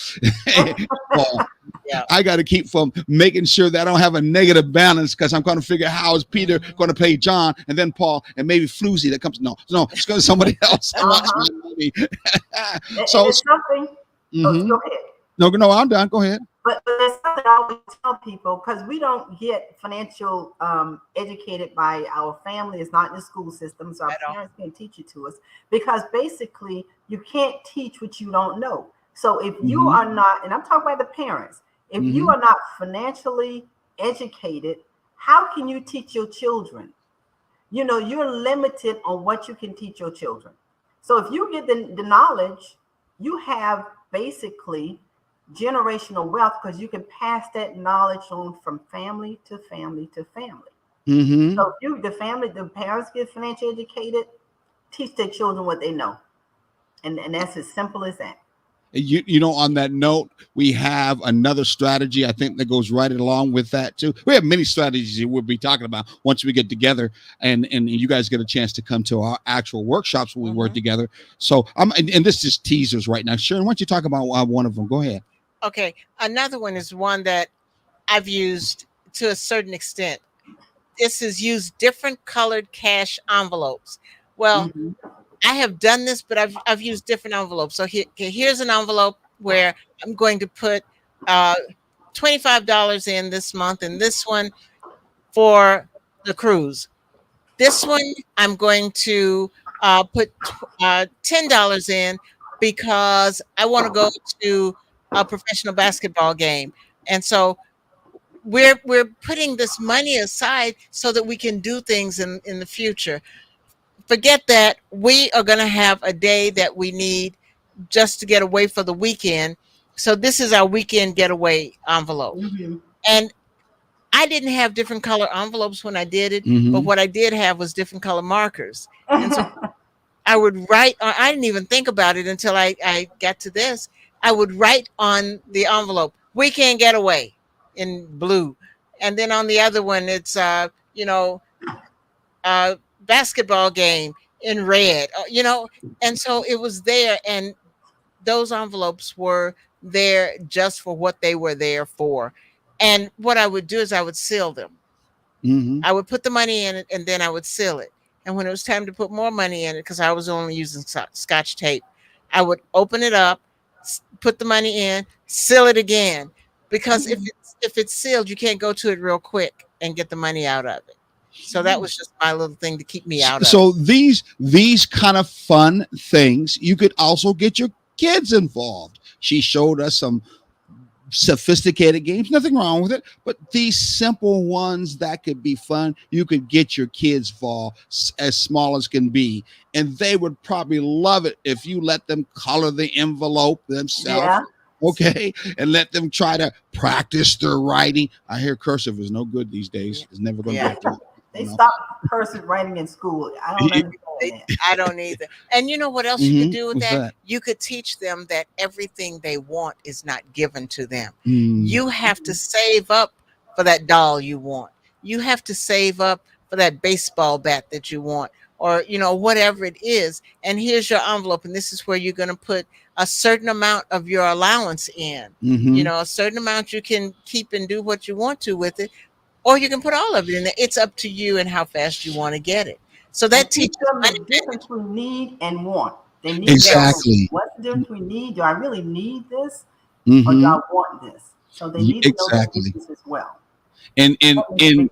Yeah. I got to keep from making sure that I don't have a negative balance, because I'm going to figure how is Peter going to pay John and then Paul and maybe Floozy that comes. No, it's going to somebody else. That wants my money. So it's something. Mhm. Go ahead. No, I'm done. Go ahead. But there's something I always tell people, because we don't get financial educated by our family. It's not in the school system, so our parents can't teach it to us, because basically you can't teach what you don't know. So if you are not, and I'm talking about the parents, if you are not financially educated, how can you teach your children? You know, you're limited on what you can teach your children. So if you get the knowledge, you have basically generational wealth, because you can pass that knowledge on from family to family to family. So if the parents get financially educated, teach their children what they know. And that's as simple as that. You know, on that note, we have another strategy, I think, that goes right along with that too. We have many strategies that we'll be talking about once we get together, and you guys get a chance to come to our actual workshops when we work together. So and this is teasers right now. Sharon, why don't you talk about one of them? Go ahead. Okay. Another one is one that I've used to a certain extent. This is use different colored cash envelopes. Well, I have done this, but I've used different envelopes. So here's an envelope where I'm going to put $25 in this month, and this one for the cruise. This one I'm going to put $10 in because I want to go to a professional basketball game. And so we're putting this money aside so that we can do things in the future. Forget that we are going to have a day that we need just to get away for the weekend. So this is our weekend getaway envelope. And I didn't have different color envelopes when I did it, but what I did have was different color markers. And so I would write, I didn't even think about it until I got to this. I would write on the envelope, weekend getaway in blue. And then on the other one, it's, basketball game in red, and so it was there, and those envelopes were there just for what they were there for. And what I would do is I would seal them. I would put the money in it, and then I would seal it. And when it was time to put more money in it, because I was only using Scotch tape, I would open it up, put the money in, seal it again, because if it's sealed, you can't go to it real quick and get the money out of it. So that was just my little thing to keep me out of. So these kind of fun things, you could also get your kids involved. She showed us some sophisticated games, nothing wrong with it, but these simple ones that could be fun, you could get your kids involved, as small as can be, and they would probably love it if you let them color the envelope themselves. Okay, and let them try to practice their writing. I hear cursive is no good these days. It's never going to be. They No. stopped cursive writing in school. I don't understand that. I don't either. And you know what else you could do with What's that? that? You could teach them that everything they want is not given to them. Mm. You have to save up for that doll you want. You have to save up for that baseball bat that you want, or whatever it is. And here's your envelope, and this is where you're going to put a certain amount of your allowance in. Mhm. A certain amount you can keep and do what you want to with it, or you can put all of it in there. It's up to you and how fast you want to get it. So that And teach teaches them the difference between need and want. They need Exactly. What's the difference between need? Do I really need this, or Mhm. do I want this? So they need to know that Exactly. difference as well. And That makes a big difference.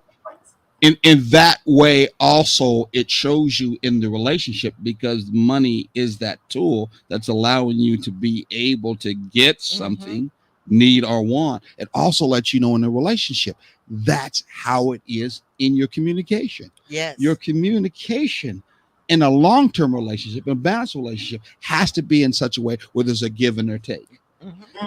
in that way also it shows you in the relationship, because money is that tool that's allowing you to be able to get something, need or want. It also lets you know in the relationship that's how it is in your communication. Yes. Your communication in a long-term relationship, a balanced relationship, has to be in such a way where there's a give and a take.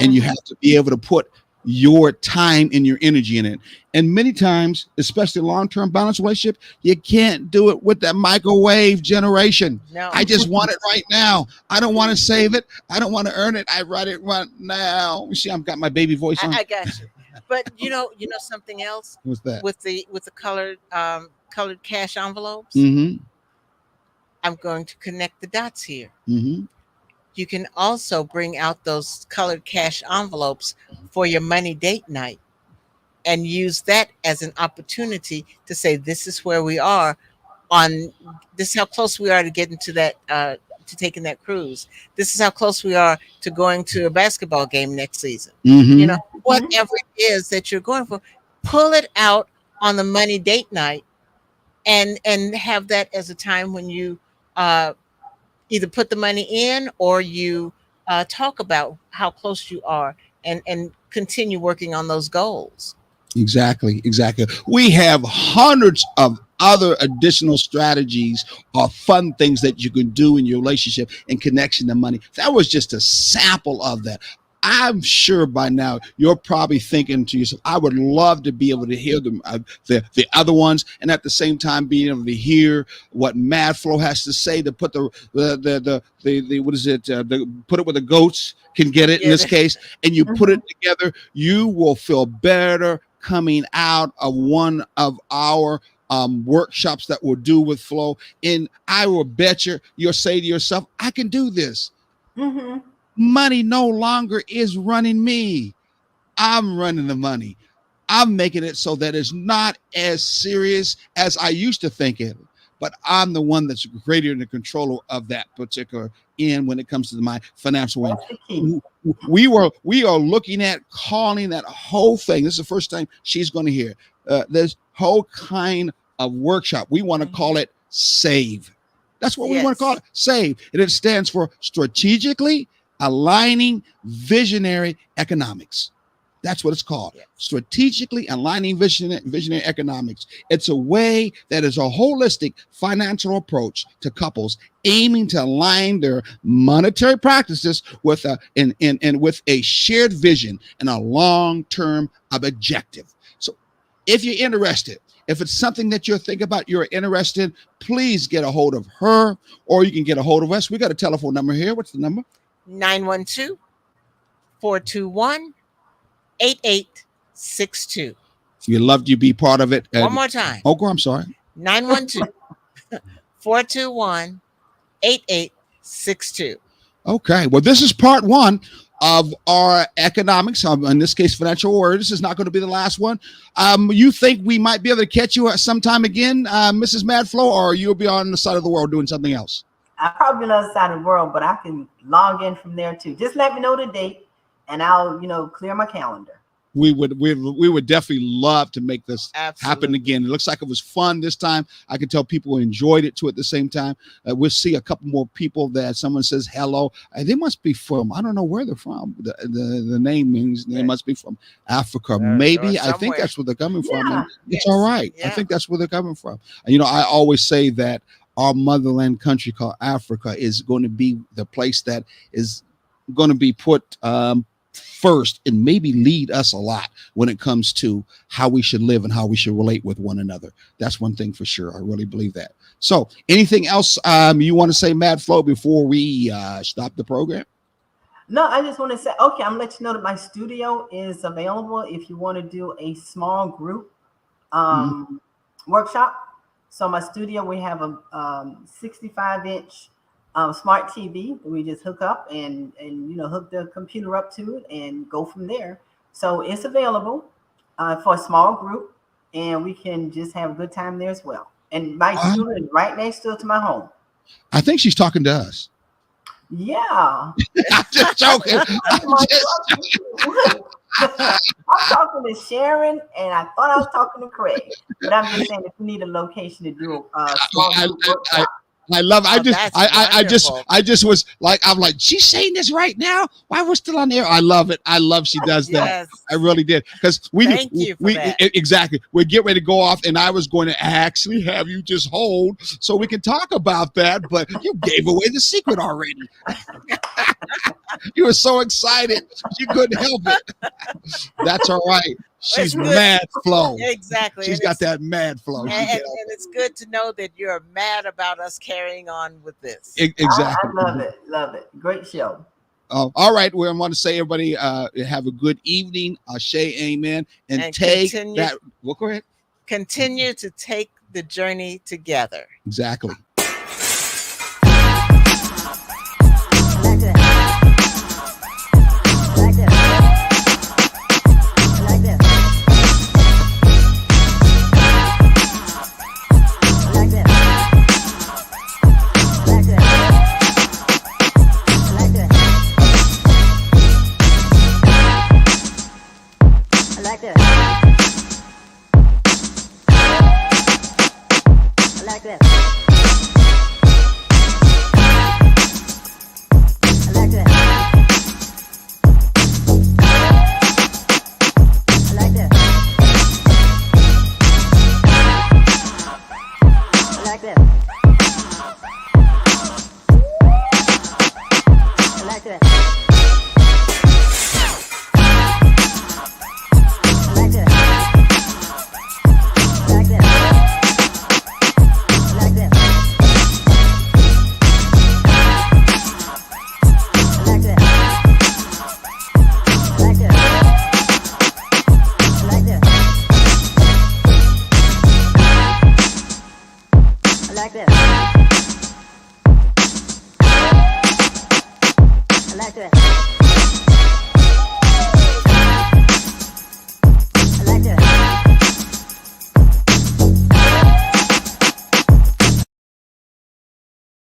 And you have to be able to put your time and your energy in it. And many times, especially long-term balanced relationship, you can't do it with that microwave generation. No. I just want it right now. I don't want to save it. I don't want to earn it. I write it right now. You see, I've got my baby voice on. I got you. But you know something else What's that? with the colored cash envelopes. Mm-hmm. I'm going to connect the dots here. Mm-hmm. You can also bring out those colored cash envelopes for your money date night and use that as an opportunity to say, this is where we are this is how close we are to getting to that, to taking that cruise. This is how close we are to going to a basketball game next season. Mm-hmm. Whatever it is that you're going for, pull it out on the money date night and have that as a time when you, either put the money in or you talk about how close you are and continue working on those goals. Exactly. We have hundreds of other additional strategies or fun things that you can do in your relationship in connection to money. That was just a sample of that. I'm sure by now you're probably thinking to yourself, I would love to be able to hear the other ones, and at the same time being able to hear what MadFlow has to say to put the what is it? Put it where the goats can get it in this case, and you put it together. You will feel better coming out of one of our workshops that we'll do with Flow. And I will bet you'll say to yourself, I can do this. Mm-hmm. Money no longer is running me. I'm running the money. I'm making it so that it's not as serious as I used to think it, but I'm the one that's greater in the control of that particular end when it comes to my financial end. That's the key. We are looking at calling that whole thing. This is the first time she's going to hear this whole kind of workshop. We want to call it SAVE. That's what we want to call it, SAVE. And it stands for Strategically Aligning Visionary Economics. That's what it's called. Yes. Strategically Aligning Visionary Economics. It's a way that is a holistic financial approach to couples aiming to align their monetary practices with with a shared vision and a long-term objective. So if you're interested, if it's something that you're thinking about, you're interested, please get a hold of her, or you can get a hold of us. We got a telephone number here. What's the number? 912-421-8862. We'd love to be part of it. One more time. Oh, I'm sorry. 912-421-8862. Okay. Well, this is part one of our economics, in this case, financial order. This is not going to be the last one. You think we might be able to catch you sometime again, Mrs. MadFlow, or you'll be on the side of the world doing something else? I'll probably be on the other side of the world, but I can log in from there too. Just let me know the date, and I'll clear my calendar. We would definitely love to make this happen Absolutely. again. It looks like it was fun this time. I can tell people enjoyed it too at the same time. We'll see a couple more people that someone says hello. They must be from, I don't know where they're from. The name means they must be from Africa. Maybe. I think somewhere. that's where they're coming from. Yeah. And it's Yes. all right. I Yeah. think that's where they're coming from. I always say that our motherland country called Africa is going to be the place that is going to be put first and maybe lead us a lot when it comes to how we should live and how we should relate with one another. That's one thing for sure. I really believe that. So anything else you want to say, Mad Flo, before we stop the program? No, I just want to say, okay, I'm gonna let you know that my studio is available if you want to do a small group workshop. So my studio, we have a 65-inch smart TV that we just hook up and hook the computer up to it and go from there. So it's available for a small group, and we can just have a good time there as well. And my studio is right next door to my home. I think she's talking to us. Yeah. I'm just joking. I'm talking to Sharon, and I thought I was talking to Craig. But I'm just saying, if you need a location to do a small group workshop, I love it. That's I just was like, I'm like, she's saying this right now. Why we're still on air? I love it. I love she does that. Yes. I really did. Because Thank you for that. Exactly. We get ready to go off, and I was going to actually have you just hold so we can talk about that, but you gave away the secret already. You were so excited. You couldn't help it. That's all right. She's good. Mad Flo. Exactly. She's got that mad flow. And it's good to know that you're mad about us carrying on with this. Exactly. I love it. Love it. Great show. All right. Well, I want to say, everybody, have a good evening. Ashe, amen. And take continue, that. Well, go ahead. Continue to take the journey together. Exactly.